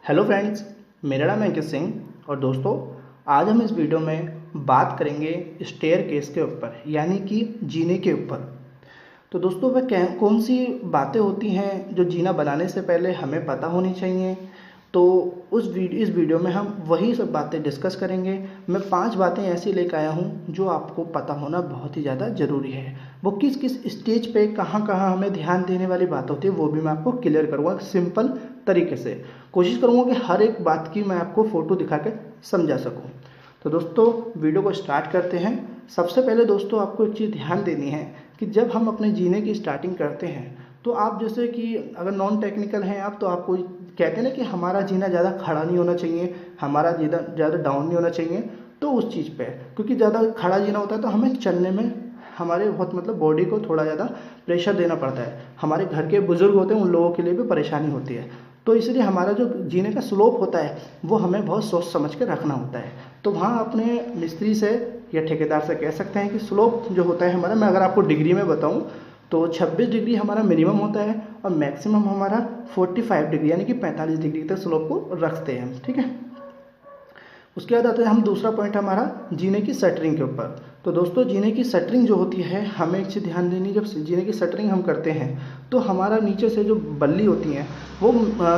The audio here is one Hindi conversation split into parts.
हेलो फ्रेंड्स, मेरा नाम है अंकित सिंह और दोस्तों आज हम इस वीडियो में बात करेंगे स्टेयरकेस के ऊपर यानी कि जीने के ऊपर। तो दोस्तों वह कौन सी बातें होती हैं जो जीना बनाने से पहले हमें पता होनी चाहिए। तो इस वीडियो में हम वही सब बातें डिस्कस करेंगे। मैं 5 बातें ऐसी लेकर आया हूँ जो आपको पता होना बहुत ही ज़्यादा ज़रूरी है। वो किस किस स्टेज पे कहाँ कहाँ हमें ध्यान देने वाली बात होती है वो भी मैं आपको क्लियर करूँगा सिंपल तरीके से। कोशिश करूँगा कि हर एक बात की मैं आपको फ़ोटो दिखा के समझा सकूँ। तो दोस्तों वीडियो को स्टार्ट करते हैं। सबसे पहले दोस्तों आपको एक चीज़ ध्यान देनी है कि जब हम अपने जीने की स्टार्टिंग करते हैं तो आप जैसे कि अगर नॉन टेक्निकल हैं आप, तो आपको कहते हैं ना कि हमारा जीना ज़्यादा खड़ा नहीं होना चाहिए, हमारा जीना ज़्यादा डाउन नहीं होना चाहिए। तो उस चीज़ पे क्योंकि ज़्यादा खड़ा जीना होता है तो हमें चलने में हमारे बहुत बॉडी को थोड़ा ज़्यादा प्रेशर देना पड़ता है। हमारे घर के बुज़ुर्ग होते हैं उन लोगों के लिए भी परेशानी होती है। तो इसलिए हमारा जो जीने का स्लोप होता है वो हमें बहुत सोच समझ के रखना होता है। तो वहाँ अपने मिस्त्री से या ठेकेदार से कह सकते हैं कि स्लोप जो होता है हमारा, मैं अगर आपको डिग्री में बताऊँ तो 26 डिग्री हमारा मिनिमम होता है और मैक्सिमम हमारा 45 डिग्री यानी कि 45 डिग्री तक स्लोप को रखते हैं हम। ठीक है, उसके बाद आता है हम दूसरा पॉइंट हमारा जीने की शटरिंग के ऊपर। तो दोस्तों जीने की शटरिंग जो होती है हमें एक चीज़ ध्यान देनी, जब जीने की शटरिंग हम करते हैं तो हमारा नीचे से जो बल्ली होती हैं वो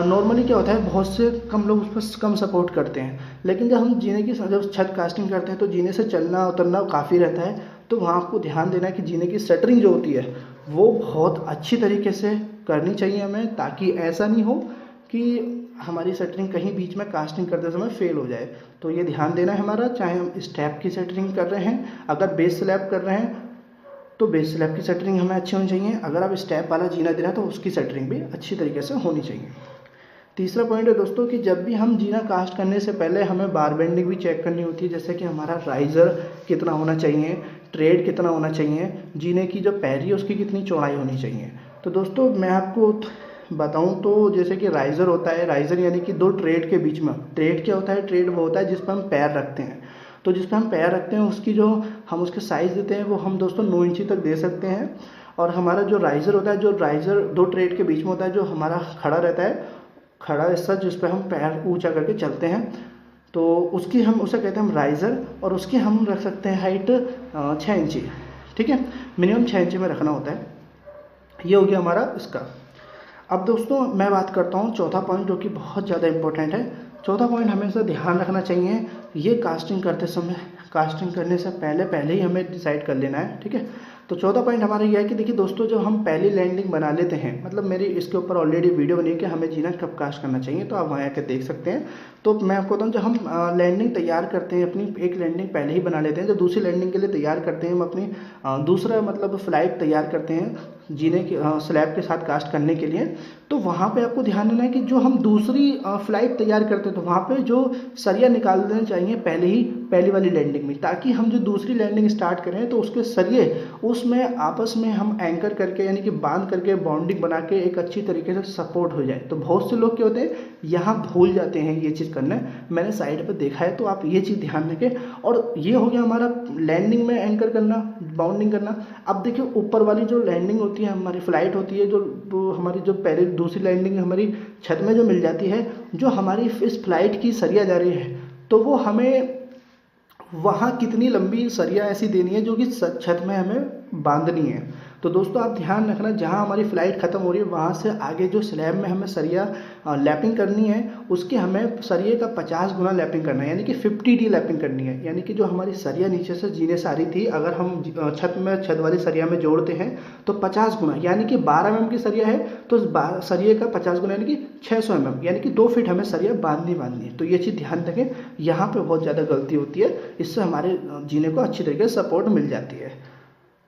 नॉर्मली क्या होता है बहुत से कम लोग उस पर कम सपोर्ट करते हैं, लेकिन जब हम जीने की जब छत कास्टिंग करते हैं तो जीने से चलना उतरना काफ़ी रहता है। तो वहाँ आपको ध्यान देना है कि जीने की शटरिंग जो होती है वो बहुत अच्छी तरीके से करनी चाहिए हमें, ताकि ऐसा नहीं हो कि हमारी शटरिंग कहीं बीच में कास्टिंग करते समय फेल हो जाए। तो ये ध्यान देना है हमारा, चाहे हम स्टैप की शटरिंग कर रहे हैं, अगर बेस स्लैब कर रहे हैं तो बेस स्लैब की शटरिंग हमें अच्छी होनी चाहिए, अगर आप स्टैप वाला जीना दे रहे हैं तो उसकी शटरिंग भी अच्छी तरीके से होनी चाहिए। तीसरा पॉइंट है दोस्तों कि जब भी हम जीना कास्ट करने से पहले हमें बार बेंडिंग भी चेक करनी होती है, जैसे कि हमारा राइज़र कितना होना चाहिए, ट्रेड कितना होना चाहिए, जीने की जो पैरी है उसकी कितनी चौड़ाई होनी चाहिए। तो दोस्तों मैं आपको बताऊं तो जैसे कि राइज़र होता है, राइज़र यानी कि 2 ट्रेड के बीच में, ट्रेड क्या होता है, ट्रेड वो होता है जिस पर हम पैर रखते हैं। तो जिस पर हम पैर रखते हैं उसकी जो हम उसके साइज़ देते हैं वो हम दोस्तों 9 इंची तक दे सकते हैं। और हमारा जो राइज़र होता है, जो राइज़र 2 ट्रेड के बीच में होता है, जो हमारा खड़ा रहता है, खड़ा ऐसा जिस पर हम पैर ऊंचा करके चलते हैं, तो उसकी हम उसे कहते हैं हम राइज़र, और उसकी हम रख सकते हैं हाइट 6 इंची। ठीक है, मिनिमम 6 इंची में रखना होता है। ये हो गया हमारा इसका। अब दोस्तों मैं बात करता हूँ चौथा पॉइंट जो कि बहुत ज़्यादा इंपॉर्टेंट है। चौथा पॉइंट हमेशा ध्यान रखना चाहिए, ये कास्टिंग करते समय, कास्टिंग करने से पहले ही हमें डिसाइड कर लेना है। ठीक है, तो चौथा पॉइंट हमारा यह है कि देखिए दोस्तों जब हम पहली लैंडिंग बना लेते हैं, मतलब मेरी इसके ऊपर ऑलरेडी वीडियो बनी है कि हमें जीना कब कास्ट करना चाहिए, तो आप वहाँ आकर देख सकते हैं। तो मैं आपको बताऊँ जब हम लैंडिंग तैयार करते हैं, अपनी एक लैंडिंग पहले ही बना लेते हैं, जब दूसरी लैंडिंग के लिए तैयार करते हैं हम अपनी दूसरा फ्लाइट तैयार करते हैं जीने के स्लैब के साथ कास्ट करने के लिए, तो वहाँ पे आपको ध्यान देना है कि जो हम दूसरी फ्लाइट तैयार करते हैं तो वहाँ पे जो सरिया निकाल देने चाहिए पहली वाली लैंडिंग में, ताकि हम जो दूसरी लैंडिंग स्टार्ट करें तो उसके सरिये उसमें आपस में हम एंकर करके यानी कि बांध करके बॉन्डिंग बना के एक अच्छी तरीके से सपोर्ट हो जाए। तो बहुत से लोग क्या होते हैं यहाँ भूल जाते हैं ये चीज़ करना, मैंने साइड पर देखा है, तो आप ये चीज़ ध्यान रखें। और ये हो गया हमारा लैंडिंग में एंकर करना, बाउंडिंग करना। अब देखिए ऊपर वाली जो लैंडिंग होती है हमारी फ्लाइट होती है, जो हमारी जो पहले दूसरी लैंडिंग हमारी छत में जो मिल जाती है, जो हमारी इस फ्लाइट की सरिया जा रही है, तो वो हमें वहाँ कितनी लंबी सरिया ऐसी देनी है जो कि छत में हमें बांधनी है। तो दोस्तों आप ध्यान रखना, जहाँ हमारी फ्लाइट ख़त्म हो रही है वहाँ से आगे जो स्लैब में हमें सरिया लैपिंग करनी है, उसके हमें सरिये का 50 गुना लैपिंग करना है, यानी कि 50D लैपिंग करनी है। यानी कि जो हमारी सरिया नीचे से जीने से आ रही थी, अगर हम छत वाली सरिया में जोड़ते हैं तो 50 गुना, यानी कि 12 mm की सरिया है तो सरिये का 50 गुना यानी कि 600 mm, यानी कि 2 फीट हमें सरिया बांधनी है। तो ये चीज़ ध्यान रखें, यहाँ पर बहुत ज़्यादा गलती होती है, इससे हमारे जीने को अच्छी तरीके से सपोर्ट मिल जाती है।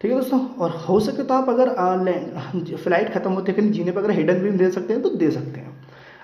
ठीक है दोस्तों, और हो सके तो आप अगर फ्लाइट खत्म होते हैं जीने पर अगर हिडन बीम दे सकते हैं तो दे सकते हैं।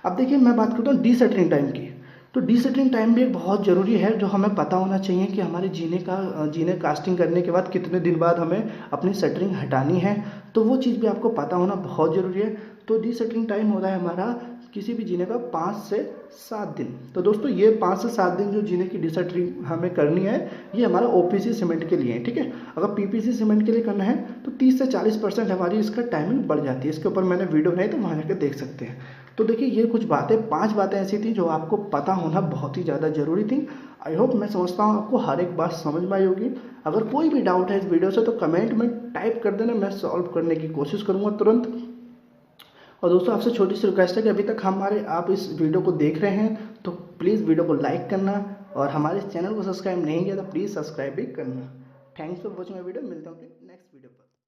अब देखिए मैं बात करता हूँ डीशटरिंग टाइम की। तो डीशटरिंग टाइम भी बहुत ज़रूरी है, जो हमें पता होना चाहिए कि हमारे जीने कास्टिंग करने के बाद कितने दिन बाद हमें अपनी शटरिंग हटानी है, तो वो चीज़ भी आपको पता होना बहुत ज़रूरी है। तो डीशटरिंग टाइम होता है हमारा किसी भी जीने का 5 से 7 दिन। तो दोस्तों ये 5 से 7 दिन जो जीने की डीशटरिंग हमें करनी है, ये हमारा OPC सीमेंट के लिए है। ठीक है, अगर PPC सीमेंट के लिए करना है तो 30 से 40% हमारी इसका टाइमिंग बढ़ जाती है। इसके ऊपर मैंने वीडियो बनाई तो वहाँ जाकर देख सकते हैं। तो देखिए ये कुछ बातें, 5 बातें ऐसी थी जो आपको पता होना बहुत ही ज़्यादा ज़रूरी थी। आई होप, मैं समझता हूँ आपको हर एक बात समझ में आई होगी। अगर कोई भी डाउट है इस वीडियो से तो कमेंट में टाइप कर देना, मैं सॉल्व करने की कोशिश करूँगा तुरंत। और दोस्तों आपसे छोटी सी रिक्वेस्ट है कि अभी तक आप इस वीडियो को देख रहे हैं तो प्लीज़ वीडियो को लाइक करना, और हमारे चैनल को सब्सक्राइब नहीं किया तो प्लीज़ सब्सक्राइब भी करना। Thanks for watching my video. मिलता हूँ।